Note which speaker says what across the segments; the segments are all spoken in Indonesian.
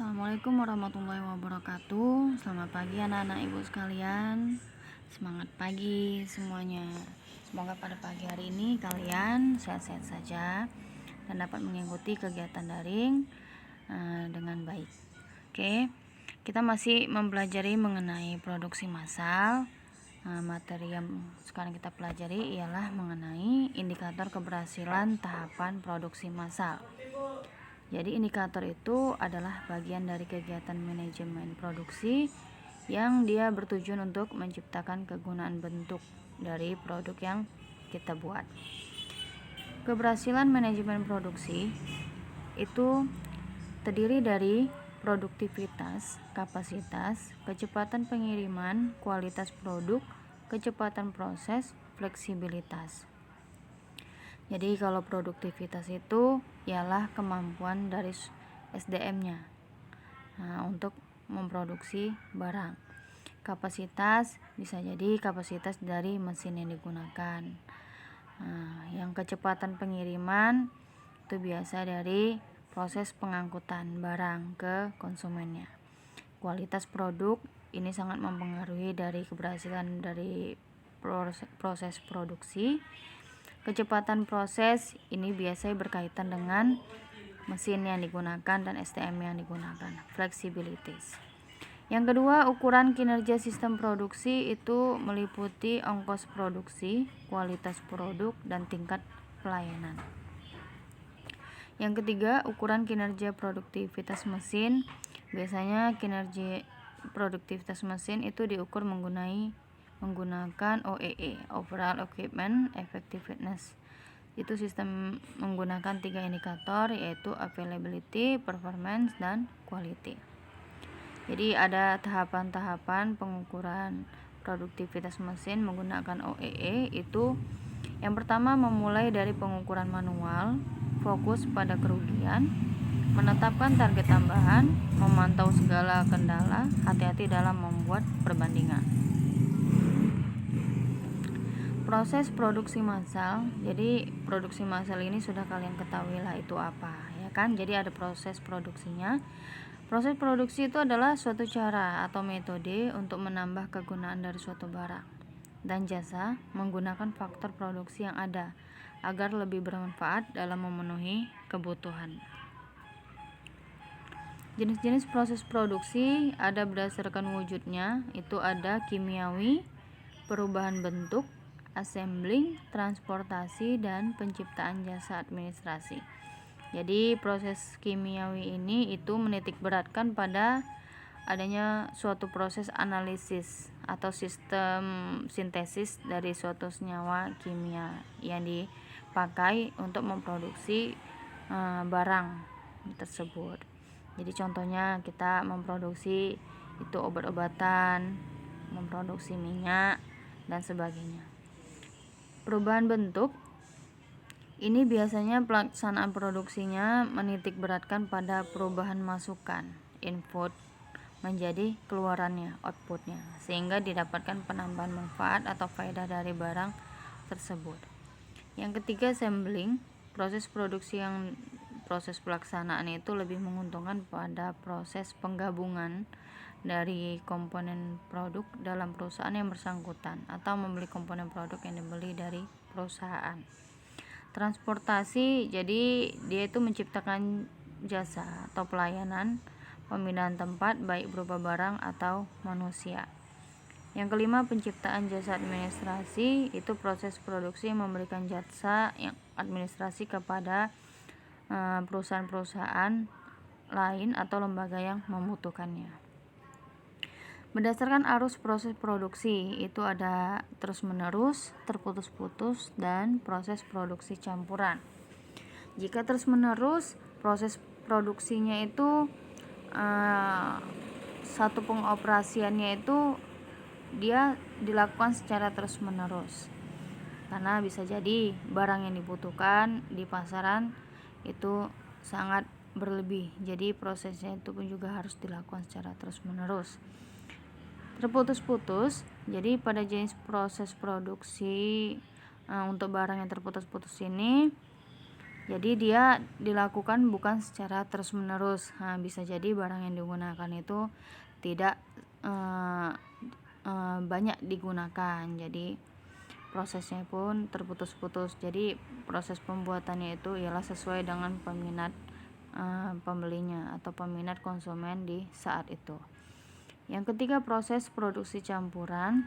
Speaker 1: Assalamualaikum warahmatullahi wabarakatuh. Selamat pagi anak-anak ibu sekalian. Semangat pagi semuanya. Semoga pada pagi hari ini kalian sehat-sehat saja dan dapat mengikuti kegiatan daring dengan baik. Oke, kita masih mempelajari mengenai produksi massal. Materi yang sekarang kita pelajari ialah mengenai indikator keberhasilan tahapan produksi massal. Jadi indikator itu adalah bagian dari kegiatan manajemen produksi yang dia bertujuan untuk menciptakan kegunaan bentuk dari produk yang kita buat. Keberhasilan manajemen produksi itu terdiri dari produktivitas, kapasitas, kecepatan pengiriman, kualitas produk, kecepatan proses, fleksibilitas. Jadi kalau produktivitas itu ialah kemampuan dari SDM-nya untuk memproduksi barang. Kapasitas bisa jadi kapasitas dari mesin yang digunakan. Yang kecepatan pengiriman itu biasa dari proses pengangkutan barang ke konsumennya. Kualitas produk ini sangat mempengaruhi dari keberhasilan dari proses produksi. Kecepatan proses ini biasanya berkaitan dengan mesin yang digunakan dan SDM yang digunakan. Flexibilities. Yang kedua, ukuran kinerja sistem produksi itu meliputi ongkos produksi, kualitas produk, dan tingkat pelayanan. Yang ketiga, ukuran kinerja produktivitas mesin. Biasanya kinerja produktivitas mesin itu diukur menggunakan OEE, Overall Equipment Effectiveness. Itu sistem menggunakan 3 indikator, yaitu availability, performance, dan quality. Jadi ada tahapan-tahapan pengukuran produktivitas mesin menggunakan OEE. Itu yang pertama memulai dari pengukuran manual, fokus pada kerugian, menetapkan target tambahan, memantau segala kendala, hati-hati dalam membuat perbandingan. Proses produksi massal. Jadi produksi massal ini sudah kalian ketahui lah itu apa, ya kan? Jadi ada proses produksinya. Proses produksi itu adalah suatu cara atau metode untuk menambah kegunaan dari suatu barang dan jasa menggunakan faktor produksi yang ada agar lebih bermanfaat dalam memenuhi kebutuhan. Jenis-jenis proses produksi ada berdasarkan wujudnya, itu ada kimiawi, perubahan bentuk, assembling, transportasi, dan penciptaan jasa administrasi. Jadi proses kimiawi ini itu menitik beratkan pada adanya suatu proses analisis atau sistem sintesis dari suatu senyawa kimia yang dipakai untuk memproduksi barang tersebut. Jadi contohnya kita memproduksi itu obat-obatan, memproduksi minyak, dan sebagainya. Perubahan bentuk ini biasanya pelaksanaan produksinya menitik beratkan pada perubahan masukan input menjadi keluarannya, outputnya, sehingga didapatkan penambahan manfaat atau faedah dari barang tersebut. Yang ketiga, assembling. Proses produksi yang proses pelaksanaan itu lebih menguntungkan pada proses penggabungan dari komponen produk dalam perusahaan yang bersangkutan atau membeli komponen produk yang dibeli dari perusahaan. Transportasi, jadi dia itu menciptakan jasa atau pelayanan pemindahan tempat baik berupa barang atau manusia. Yang kelima, penciptaan jasa administrasi, itu proses produksi yang memberikan jasa yang administrasi kepada perusahaan-perusahaan lain atau lembaga yang membutuhkannya. Berdasarkan arus proses produksi itu ada terus-menerus, terputus-putus, dan proses produksi campuran. Jika terus-menerus, proses produksinya itu satu pengoperasiannya itu dia dilakukan secara terus-menerus. Karena bisa jadi barang yang dibutuhkan di pasaran itu sangat berlebih. Jadi prosesnya itu pun juga harus dilakukan secara terus-menerus. Terputus-putus, jadi pada jenis proses produksi untuk barang yang terputus-putus ini Jadi dia dilakukan bukan secara terus-menerus. Nah, bisa jadi barang yang digunakan itu tidak banyak digunakan. Jadi prosesnya pun terputus-putus. Jadi proses pembuatannya itu ialah sesuai dengan peminat pembelinya atau peminat konsumen di saat itu. Yang ketiga, proses produksi campuran.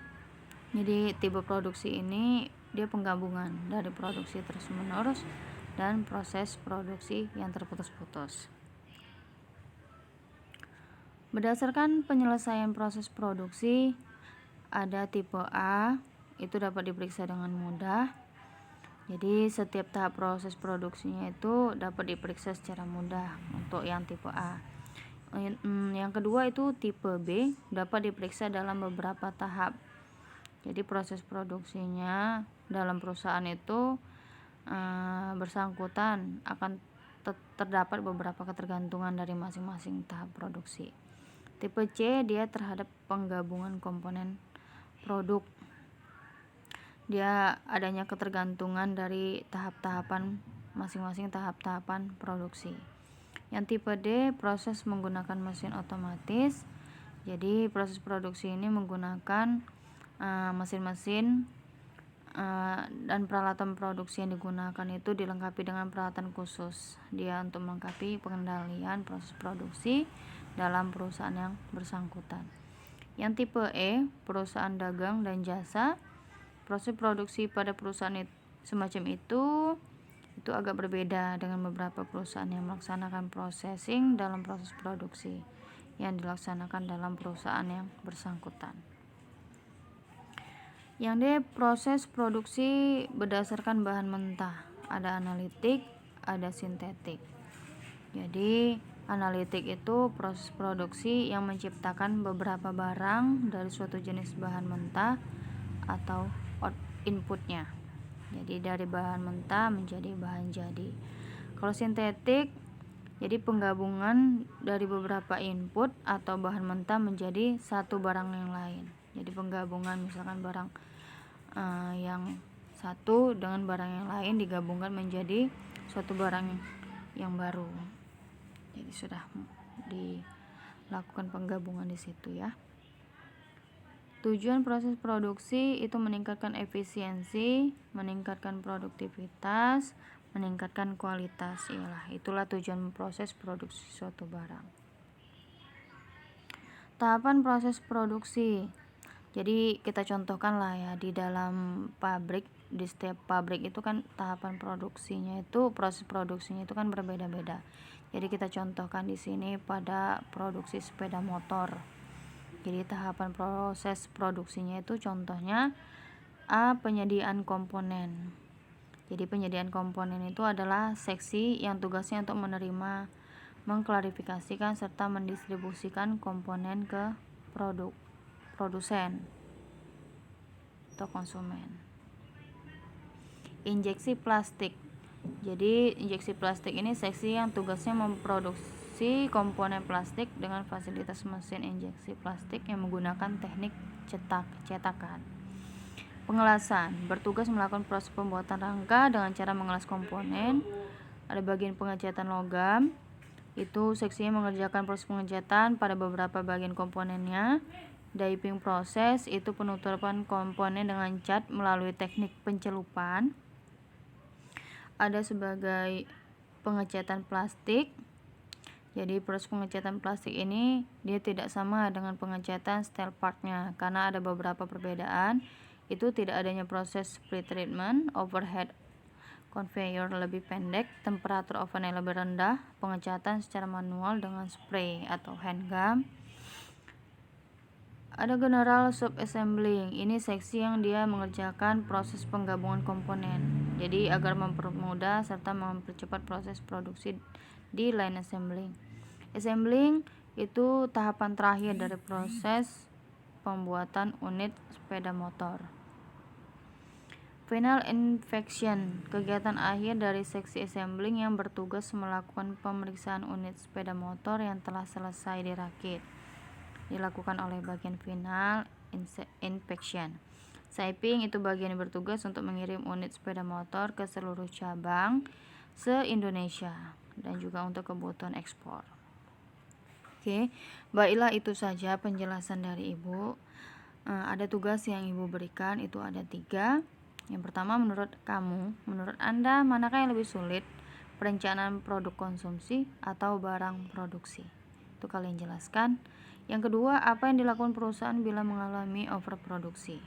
Speaker 1: Jadi tipe produksi ini dia penggabungan dari produksi terus-menerus dan proses produksi yang terputus-putus. Berdasarkan penyelesaian proses produksi, ada tipe A, itu dapat diperiksa dengan mudah. Jadi setiap tahap proses produksinya itu dapat diperiksa secara mudah untuk yang tipe A. Yang kedua itu tipe B, dapat diperiksa dalam beberapa tahap. Jadi proses produksinya dalam perusahaan itu bersangkutan akan terdapat beberapa ketergantungan dari masing-masing tahap produksi. Tipe C, dia terhadap penggabungan komponen produk. Dia adanya ketergantungan dari tahap-tahapan masing-masing tahap-tahapan produksi. Yang tipe D, proses menggunakan mesin otomatis. Jadi proses produksi ini menggunakan mesin-mesin dan peralatan produksi yang digunakan itu dilengkapi dengan peralatan khusus. Dia untuk melengkapi pengendalian proses produksi dalam perusahaan yang bersangkutan. Yang tipe E, perusahaan dagang dan jasa. Proses produksi pada perusahaan semacam itu agak berbeda dengan beberapa perusahaan yang melaksanakan processing dalam proses produksi yang dilaksanakan dalam perusahaan yang bersangkutan. Yang D, proses produksi berdasarkan bahan mentah. Ada analitik, ada sintetik. Jadi analitik itu proses produksi yang menciptakan beberapa barang dari suatu jenis bahan mentah atau inputnya. Jadi dari bahan mentah menjadi bahan jadi. Kalau sintetik, jadi penggabungan dari beberapa input atau bahan mentah menjadi satu barang yang lain. Jadi penggabungan misalkan barang yang satu dengan barang yang lain digabungkan menjadi suatu barang yang baru. Jadi sudah dilakukan penggabungan di situ ya. Tujuan proses produksi itu meningkatkan efisiensi, meningkatkan produktivitas, meningkatkan kualitas. Itulah tujuan proses produksi suatu barang. Tahapan proses produksi. Jadi kita contohkan lah ya, di dalam pabrik, di setiap pabrik itu kan tahapan produksinya itu, proses produksinya itu kan berbeda-beda. Jadi kita contohkan di sini pada produksi sepeda motor. Jadi tahapan proses produksinya itu contohnya A, penyediaan komponen. Jadi penyediaan komponen itu adalah seksi yang tugasnya untuk menerima, mengklarifikasikan serta mendistribusikan komponen ke produsen atau konsumen. Injeksi plastik. Jadi injeksi plastik ini seksi yang tugasnya memproduksi komponen plastik dengan fasilitas mesin injeksi plastik yang menggunakan teknik cetakan. Pengelasan, bertugas melakukan proses pembuatan rangka dengan cara mengelas komponen. Ada bagian pengecatan logam, itu seksinya mengerjakan proses pengecatan pada beberapa bagian komponennya. Diping proses, itu penutupan komponen dengan cat melalui teknik pencelupan. Ada sebagai pengecatan plastik. Jadi proses pengecatan plastik ini dia tidak sama dengan pengecatan steel partnya karena ada beberapa perbedaan. Itu tidak adanya proses pre-treatment, overhead conveyor lebih pendek, temperatur oven yang lebih rendah, pengecatan secara manual dengan spray atau hand gum. Ada general subassembling, ini seksi yang dia mengerjakan proses penggabungan komponen. Jadi agar mempermudah serta mempercepat proses produksi di line assembling. Assembling itu tahapan terakhir dari proses pembuatan unit sepeda motor. Final inspection, kegiatan akhir dari seksi assembling yang bertugas melakukan pemeriksaan unit sepeda motor yang telah selesai dirakit. Dilakukan oleh bagian final inspection. Shaping itu bagian yang bertugas untuk mengirim unit sepeda motor ke seluruh cabang se-Indonesia dan juga untuk kebutuhan ekspor. Oke, baiklah itu saja penjelasan dari Ibu. Ada tugas yang Ibu berikan, itu ada 3. Yang pertama, menurut Anda manakah yang lebih sulit, perencanaan produk konsumsi atau barang produksi? Itu kalian jelaskan. Yang kedua, apa yang dilakukan perusahaan bila mengalami overproduksi?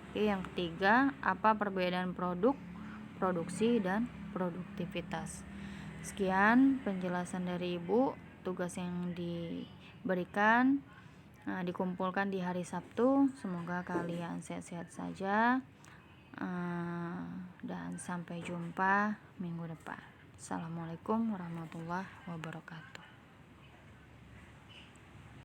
Speaker 1: Oke, yang ketiga, apa perbedaan produk, produksi, dan produktivitas? Sekian penjelasan dari Ibu. Tugas yang diberikan dikumpulkan di hari Sabtu. Semoga kalian sehat-sehat saja, dan sampai jumpa minggu depan. Assalamualaikum warahmatullahi wabarakatuh.